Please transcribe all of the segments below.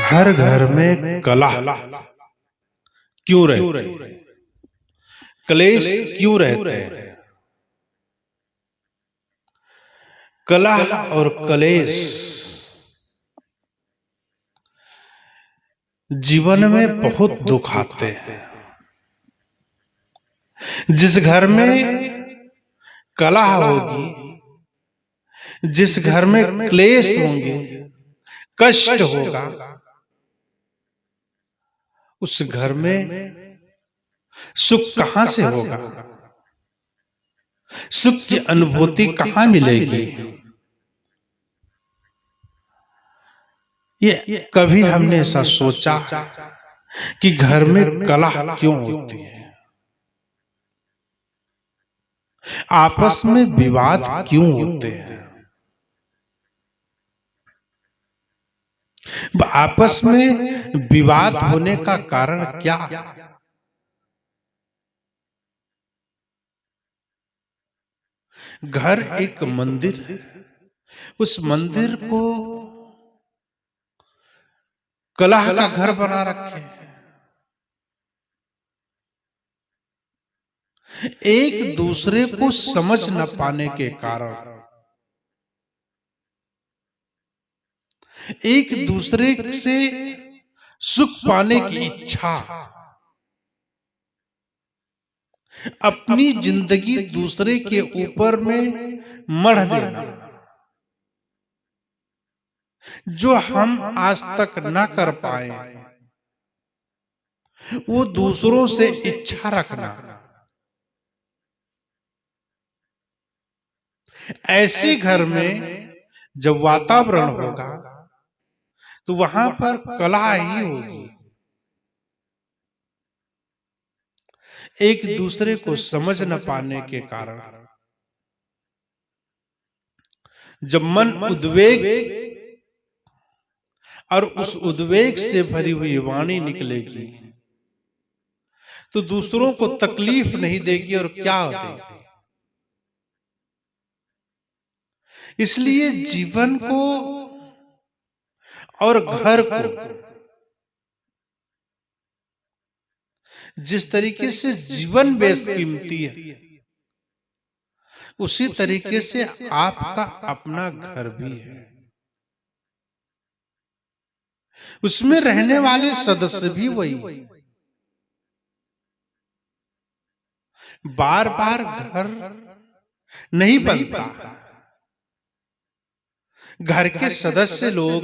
हर घर में कलह क्यों रहती है? क्लेश क्यों रहते हैं? कलह और क्लेश जीवन में बहुत दुख आते हैं। जिस घर में कलह होगी, जिस घर में क्लेश होंगे, कष्ट होगा, उस घर में सुख कहां से होगा? सुख की अनुभूति कहां मिलेगी? ये कभी हमने ऐसा सोचा कि घर में कलह क्यों होती है? आपस में विवाद क्यों होते हैं? आपस में विवाद होने का कारण क्या? घर एक मंदिर है। उस मंदिर को कलह का घर बना रखे हैं। एक दूसरे को समझ न पाने के कारण, एक दूसरे से सुख पाने की इच्छा, अपनी जिंदगी दूसरे के ऊपर में मढ़ देना, जो हम आज तक न कर पाए वो दूसरों से इच्छा रखना। ऐसे घर में जब वातावरण होगा तो वहां पर कलह ही होगी। एक दूसरे को समझ न पाने के कारण जब मन उद्वेग और उस उद्वेग से भरी हुई वाणी निकलेगी तो दूसरों को तकलीफ नहीं देगी और क्या देगी। इसलिए जीवन को और घर को जिस तरीके से जीवन बेशकीमती है, उसी तरीके से आपका अपना घर भी है। उसमें रहने वाले सदस्य भी वही। बार बार घर नहीं बनता। घर के सदस्य लोग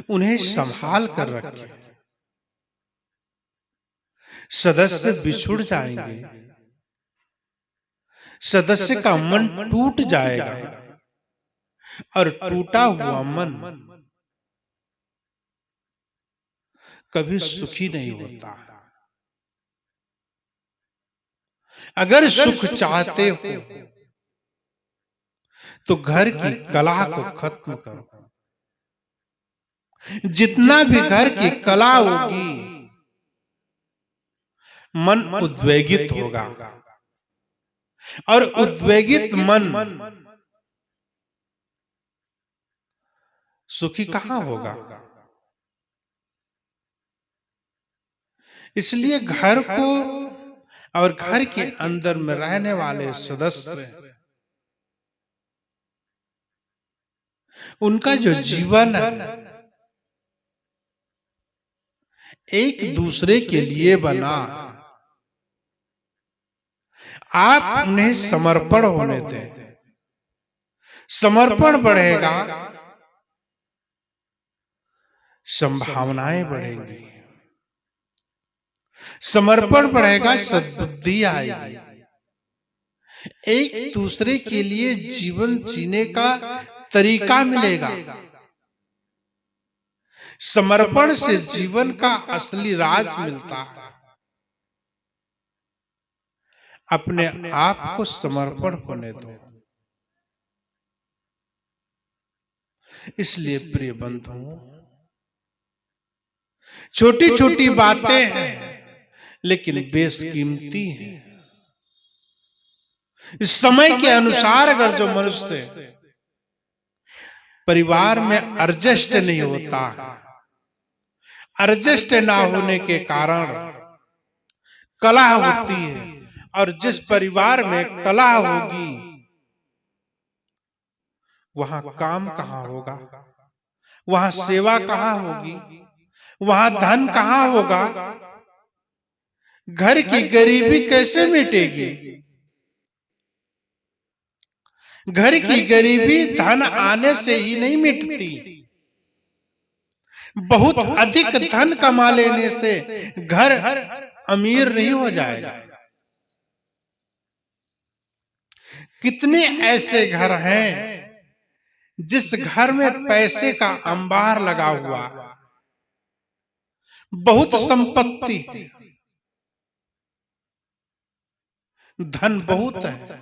उन्हें संभाल कर रखें। सदस्य बिछुड़ जाएंगे, सदस्य का मन टूट जाएगा और टूटा हुआ मन कभी सुखी नहीं होता। अगर सुख चाहते हो तो घर की कलह को खत्म करो। जितना भी घर की कलह होगी मन उद्वेगित होगा और उद्वेगित मन सुखी कहां होगा। इसलिए घर को और घर के अंदर में रहने वाले सदस्य, उनका जो जीवन है एक दूसरे के लिए बना। आप उन्हें समर्पण होने दें। समर्पण बढ़ेगा, संभावनाएं बढ़ेंगी। समर्पण बढ़ेगा, सद्बुद्धि आएगी। एक दूसरे के लिए जीवन जीने का तरीका मिलेगा। समर्पण से जीवन का असली राज मिलता है। अपने आप को समर्पण होने दो। इसलिए प्रिय बंधुओं, छोटी छोटी बातें हैं लेकिन बेशकीमती हैं। इस समय के अनुसार अगर जो मनुष्य परिवार में एडजस्ट नहीं होता, एडजस्ट ना होने के कारण कलह होती है, और जिस परिवार में कलह होगी वहां काम कहां होगा, वहां सेवा कहां होगी, वहां धन कहां होगा, घर की गरीबी कैसे मिटेगी। घर की गरीबी धन आने से ही नहीं मिटती, बहुत अधिक धन कमा लेने से घर अमीर नहीं हो जाएगा। कितने ऐसे घर हैं जिस घर में पैसे का अंबार लगा हुआ, बहुत संपत्ति है, धन बहुत है,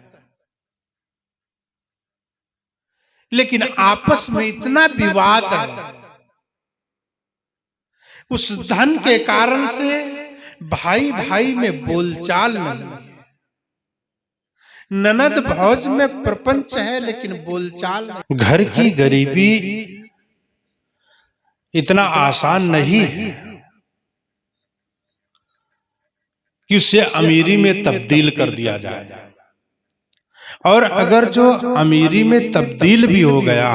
लेकिन आपस में इतना विवाद है, उस धन के कारण से भाई भाई में बोलचाल नहीं है, ननद भौज में प्रपंच है लेकिन बोलचाल नहीं। घर की गरीबी इतना आसान नहीं है कि उसे अमीरी में तब्दील कर दिया जाए, और अगर जो अमीरी में तब्दील भी हो गया,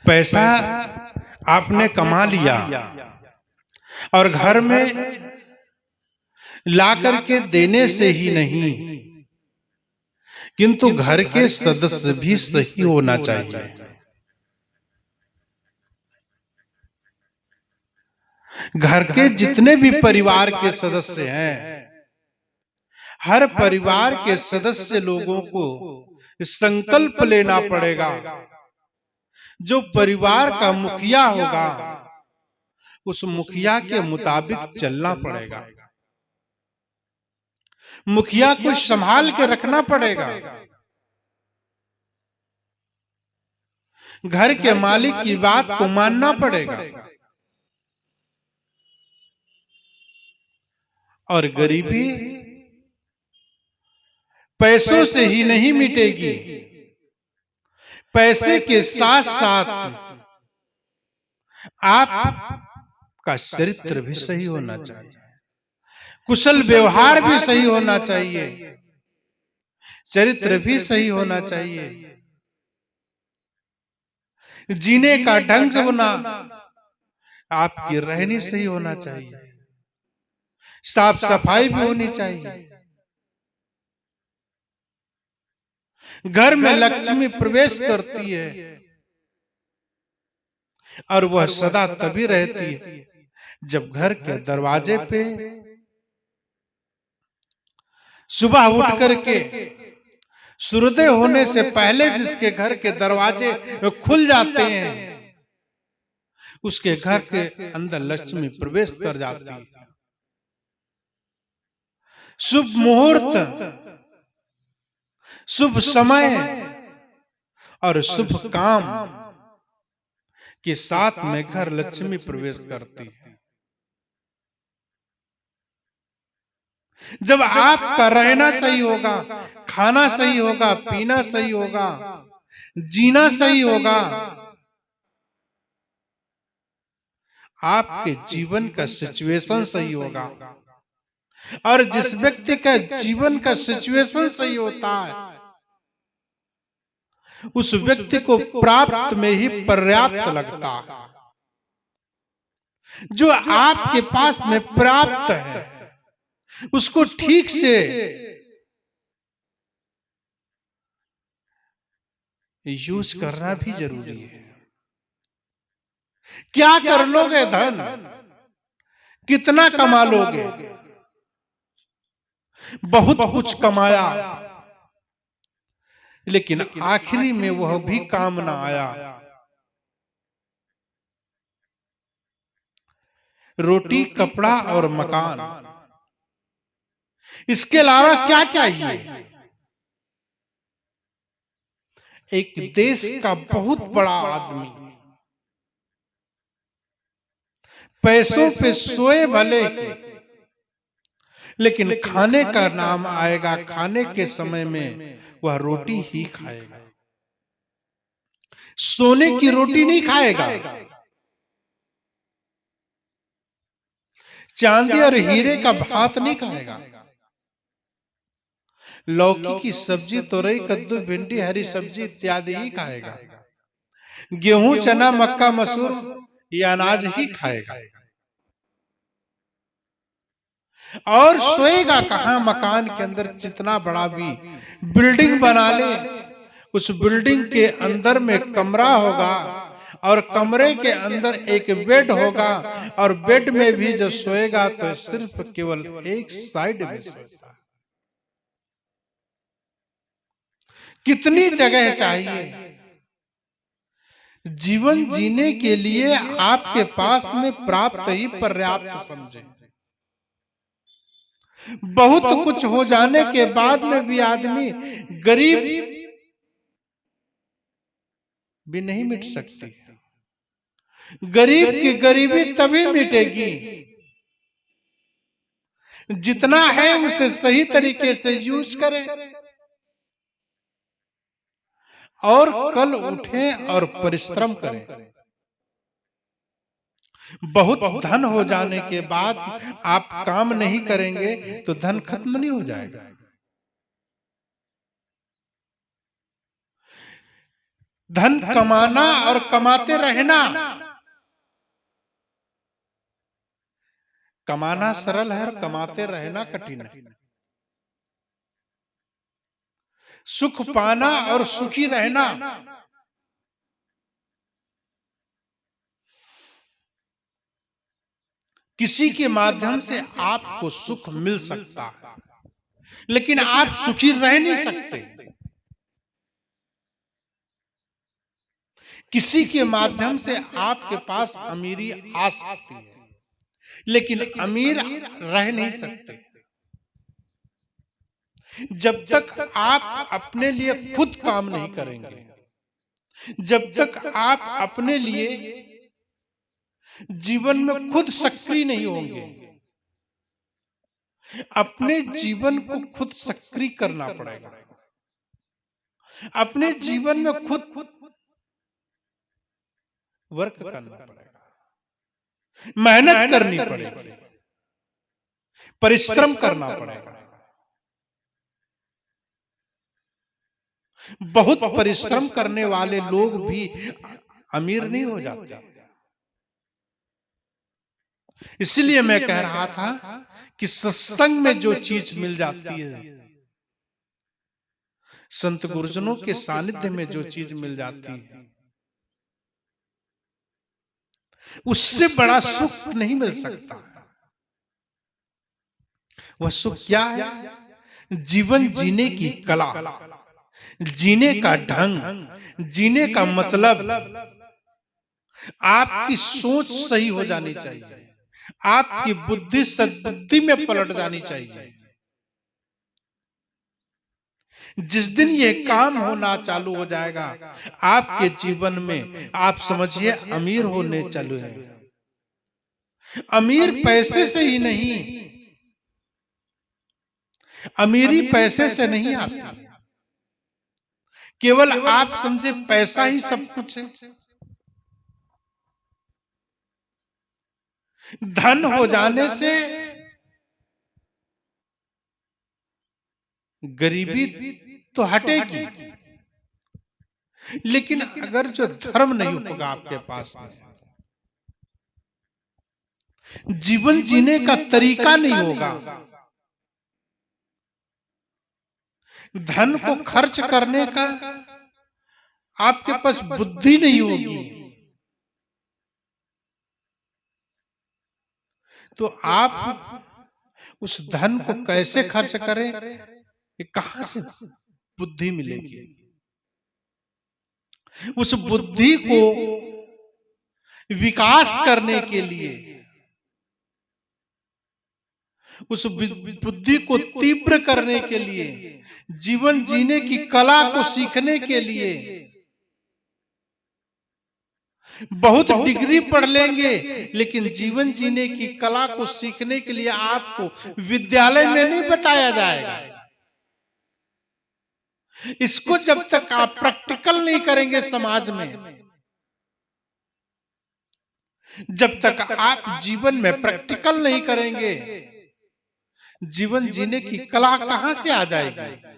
पैसा आपने कमा लिया और घर में ला करके देने से ही नहीं, किंतु घर के सदस्य भी सही होना चाहिए। घर के जितने भी परिवार के सदस्य हैं, हर परिवार के सदस्य लोगों को संकल्प लेना पड़ेगा, जो परिवार का मुखिया होगा उस मुखिया के मुताबिक चलना पड़ेगा, मुखिया को संभाल के रखना पड़ेगा, घर के मालिक की बात को मानना पड़ेगा। और गरीबी पैसों से ही नहीं मिटेगी, पैसे के साथ साथ आपका चरित्र भी सही होना चाहिए, कुशल व्यवहार भी सही होना चाहिए, चरित्र भी सही होना चाहिए, जीने का ढंग से होना, आपकी रहनी सही होना चाहिए, साफ सफाई भी होनी चाहिए। घर में लक्ष्मी प्रवेश करती है और वह सदा तभी रहती है जब घर के दरवाजे पे सुबह उठ करके सूर्योदय होने से पहले जिसके घर के दरवाजे खुल जाते हैं, उसके घर के अंदर लक्ष्मी प्रवेश कर जाती है। शुभ मुहूर्त, शुभ समय और शुभ काम के साथ में घर लक्ष्मी प्रवेश करती है। जब आपका रहना सही होगा, खाना सही होगा, पीना सही होगा, जीना सही होगा, आपके जीवन का सिचुएशन सही होगा, और जिस व्यक्ति का जीवन का सिचुएशन सही होता है उस व्यक्ति को प्राप्त में ही पर्याप्त लगता है। जो आपके पास में प्राप्त है उसको ठीक से यूज करना भी जरूरी है। क्या कर लोगे धन, कितना कमा लोगे, बहुत कुछ कमाया लेकिन आखिरी में वह भी काम ना आया। रोटी, कपड़ा और मकान, इसके अलावा क्या चाहिए? एक देश का बहुत बड़ा आदमी पैसों पे सोए भले लेकिन खाने का नाम आएगा, खाने के समय में वह रोटी ही खाएगा, सोने की रोटी नहीं खाएगा, चांदी और हीरे का भात नहीं खाएगा, लौकी की सब्जी, तोरई, कद्दू, भिंडी, हरी सब्जी इत्यादि ही खाएगा, गेहूं, चना, मक्का, मसूर ये अनाज ही खाएगा। और सोएगा कहां? मकान के अंदर जितना बड़ा भी बिल्डिंग बना ले, उस बिल्डिंग के अंदर में कमरा होगा और कमरे के अंदर एक बेड होगा, और बेड में भी जब सोएगा तो सिर्फ केवल एक साइड में सोता है। कितनी जगह चाहिए? जीवन जीने के लिए आपके पास में प्राप्त ही पर्याप्त समझे। बहुत कुछ हो जाने के बाद में भी आदमी गरीब भी नहीं मिट सकती। गरीब की गरीबी तभी मिटेगी जितना है उसे सही तरीके से यूज करें और कल उठें और परिश्रम करें। बहुत धन हो जाने के बाद आप काम नहीं करेंगे तो धन खत्म नहीं हो जाएगा। धन कमाना और कमाते रहना, कमाना सरल है और कमाते रहना कठिन है। सुख पाना और सुखी रहना किसी के माध्यम से आपको सुख मिल सकता है, लेकिन आप सुखी रह नहीं सकते। किसी के माध्यम से आपके पास अमीरी आ सकती है, लेकिन अमीर रह नहीं सकते जब तक आप अपने लिए खुद काम नहीं करेंगे, जब तक आप अपने लिए जीवन में खुद सक्रिय नहीं होंगे। अपने जीवन को खुद सक्रिय करना पड़ेगा, अपने जीवन में खुद वर्क करना पड़ेगा, मेहनत करनी पड़ेगी, परिश्रम करना पड़ेगा। बहुत परिश्रम करने वाले लोग भी अमीर नहीं हो जाते। इसलिए मैं कह रहा था कि सत्संग में जो चीज मिल जाती है, संत गुरुजनों के सानिध्य में जो चीज मिल जाती है, उससे बड़ा सुख नहीं मिल सकता। वह सुख क्या है? जीवन जीने की कला, जीने का ढंग, जीने का मतलब। आपकी सोच सही हो जानी चाहिए, आपकी बुद्धि सद्बुद्धि में पलट जानी चाहिए। जिस दिन ये काम होना चालू हो जाएगा आपके जीवन में, आप समझिए अमीर होने चालू है। अमीर पैसे से ही नहीं, अमीरी पैसे से नहीं आती। केवल आप समझे पैसा ही सब कुछ है। धन हो जाने से गरीबी तो हटेगी, लेकिन अगर जो धर्म नहीं होगा आपके पास में, जीवन जीने का तरीका नहीं होगा, धन को खर्च करने का आपके पास बुद्धि नहीं होगी, तो आप उस धन को कैसे खर्च करें, ये कहां से बुद्धि मिलेगी? उस बुद्धि को विकास करने के लिए, उस बुद्धि को तीव्र करने के लिए, जीवन जीने की कला को सीखने के लिए बहुत डिग्री पढ़ लेंगे, लेकिन जीवन जीने की कला को सीखने के लिए आपको विद्यालय में नहीं बताया जाएगा। इसको जब तक आप प्रैक्टिकल नहीं करेंगे समाज में, जब तक आप जीवन में प्रैक्टिकल नहीं करेंगे, जीवन जीने की कला कहां से आ जाएगी?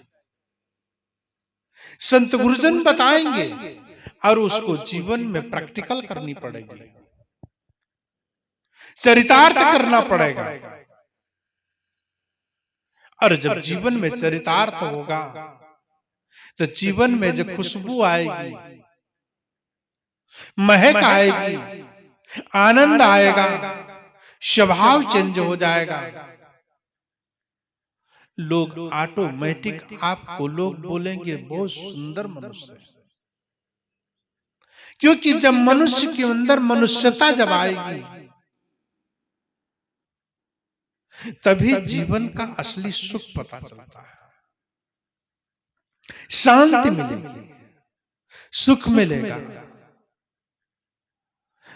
संत गुरुजन बताएंगे और उसको जीवन में प्रैक्टिकल करनी पड़ेगी, चरितार्थ करना पड़ेगा। और जब जीवन में चरितार्थ होगा तो जीवन में जो खुशबू आएगी, महक आएगी, आनंद आएगा, स्वभाव चेंज हो जाएगा। लोग ऑटोमेटिक आपको लोग बोलेंगे बहुत सुंदर मनुष्य है। क्योंकि जब मनुष्य के अंदर मनुष्यता जब आएगी, तभी जीवन का असली सुख पता चलता है। शांति मिलेगी, सुख मिलेगा।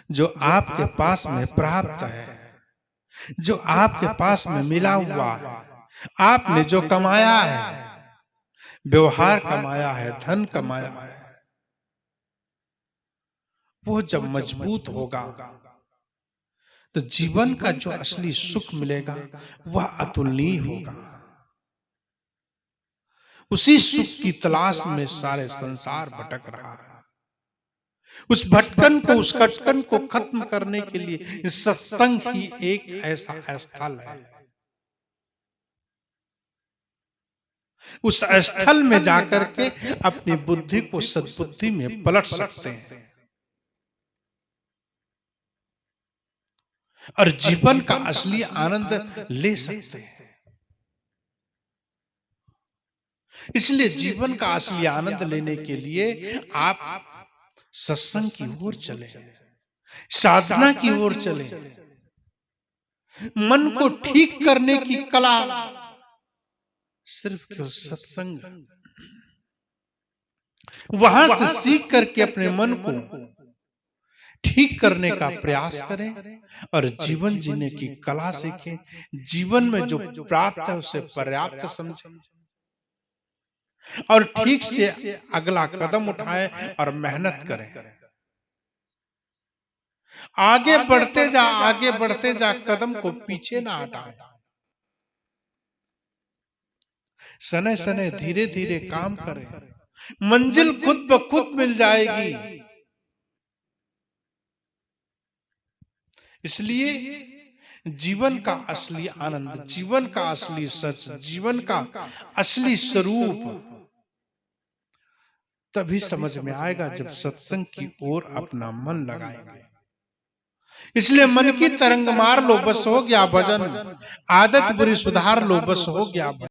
जो आपके पास में प्राप्त है, जो आपके पास में मिला हुआ है, आपने जो कमाया है, व्यवहार कमाया है, धन कमाया है, वो जब मजबूत होगा तो जीवन का जो असली सुख मिलेगा वह अतुलनीय होगा। उसी सुख की तलाश में सारे संसार भटक रहा है। उस भटकन को, उस खटकन को खत्म करने के लिए सत्संग ही एक ऐसा स्थल है। उस स्थल में जाकर के अपनी बुद्धि को सद्बुद्धि में पलट सकते हैं और जीवन का असली आनंद ले सकते हैं। इसलिए जीवन का असली आनंद लेने के लिए आप सत्संग की ओर चले, साधना की ओर चले। मन को ठीक करने की कला सिर्फ क्यों सत्संग, वहां से सीख करके अपने मन को ठीक करने का प्रयास करें और जीवन जीने की कला सीखें। जीवन में जो प्राप्त है उसे पर्याप्त समझें और ठीक से अगला कदम उठाएं और मेहनत करें। आगे बढ़ते जा, आगे बढ़ते जा, कदम को पीछे ना हटाएं। सने सने धीरे धीरे काम करें, मंजिल खुद ब खुद मिल जाएगी। इसलिए जीवन का असली आनंद, जीवन का असली सच, जीवन का असली स्वरूप तभी समझ में आएगा जब सत्संग की ओर अपना मन लगाएंगे। इसलिए मन की तरंग मार लो, बस हो गया भजन। आदत बुरी सुधार लो, बस हो गया भजन।